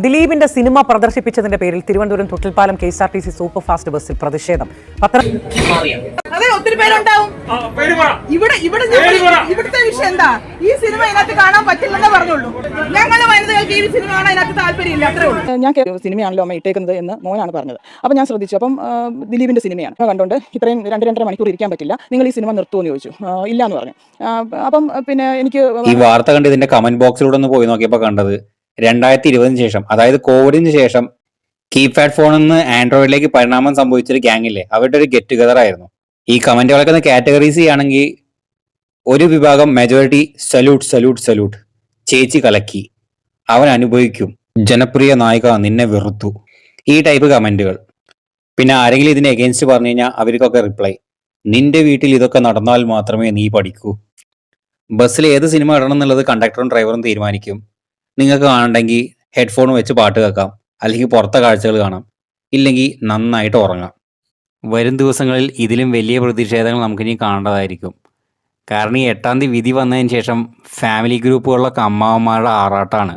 ദിലീപിന്റെ സിനിമ പ്രദർശിപ്പിച്ചതിന്റെ പേരിൽ Thiruvananthapuram Thottilpalam KSRTC super fast ബസ്സിൽ പ്രതിഷേധം. അതെ, ഒത്തിരി പേരുണ്ടാവും. ഇവിടുത്തെ വിഷയം എന്താ? ഈ സിനിമ ഇതിനകത്ത് കാണാൻ പറ്റില്ലെന്നേ പറഞ്ഞുള്ളൂ. ഞങ്ങളുടെ വനിതകൾക്ക് ഈ സിനിമ കാണാൻ അതിനകത്ത് താല്പര്യമില്ല, അത്രേ ഉള്ളൂ. ഞാൻ സിനിമയാണല്ലോ അമ്മ ഇട്ടേക്കുന്നത് എന്ന് മോനാണ് പറഞ്ഞത്. അപ്പം ഞാൻ ശ്രദ്ധിച്ചു. അപ്പം ദിലീപിന്റെ സിനിമയാണ് കണ്ടുകൊണ്ട് ഇത്രയും 2-2.5 മണിക്കൂർ ഇരിക്കാൻ പറ്റില്ല, നിങ്ങൾ ഈ സിനിമ നിർത്തുമെന്ന് ചോദിച്ചു. ഇല്ല എന്ന് പറഞ്ഞു. അപ്പം പിന്നെ എനിക്ക് ഈ വാർത്ത കണ്ട് ഇതിന്റെ കമന്റ് ബോക്സിലൂടെ ഒന്ന് പോയി നോക്കിയപ്പോൾ കണ്ടത് 2020 ശേഷം, അതായത് കോവിഡിന് ശേഷം കീപാഡ് ഫോണിൽ നിന്ന് ആൻഡ്രോയിഡിലേക്ക് പരിണാമം സംഭവിച്ചൊരു ഗ്യാങ്ങില്ലേ, അവരുടെ ഒരു ഗെറ്റ് ടുഗദർ ആയിരുന്നു. ഈ കമന്റുകളൊക്കെ ഒന്ന് കാറ്റഗറൈസ് ചെയ്യുകയാണെങ്കിൽ ഒരു വിഭാഗം മെജോറിറ്റി സല്യൂട്ട് സല്യൂട്ട് സല്യൂട്ട്, ചേച്ചി കലക്കി, അവൻ അനുഭവിക്കും, ജനപ്രിയ നായിക നിന്നെ വെറുത്തു, ഈ ടൈപ്പ് കമന്റുകൾ. പിന്നെ ആരെങ്കിലും ഇതിന് എഗെയിൻസ്റ്റ് പറഞ്ഞു കഴിഞ്ഞാൽ അവർക്കൊക്കെ റിപ്ലൈ, നിന്റെ വീട്ടിൽ ഇതൊക്കെ നടന്നാൽ മാത്രമേ നീ പഠിക്കൂ. ബസ്സിൽ ഏത് സിനിമ ഇടണം എന്നുള്ളത് കണ്ടക്ടറും ഡ്രൈവറും തീരുമാനിക്കും. നിങ്ങൾക്ക് കാണണ്ടെങ്കിൽ ഹെഡ്ഫോൺ വെച്ച് പാട്ട് കേൾക്കാം, അല്ലെങ്കിൽ പുറത്തെ കാഴ്ചകൾ കാണാം, ഇല്ലെങ്കിൽ നന്നായിട്ട് ഉറങ്ങാം. വരും ദിവസങ്ങളിൽ ഇതിലും വലിയ പ്രതിഷേധങ്ങൾ നമുക്കിനി കാണേണ്ടതായിരിക്കും. കാരണം ഈ 8-ാം തീയതി വിധി വന്നതിന് ശേഷം ഫാമിലി ഗ്രൂപ്പുകളിലൊക്കെ അമ്മാവന്മാരുടെ ആറാട്ടാണ്.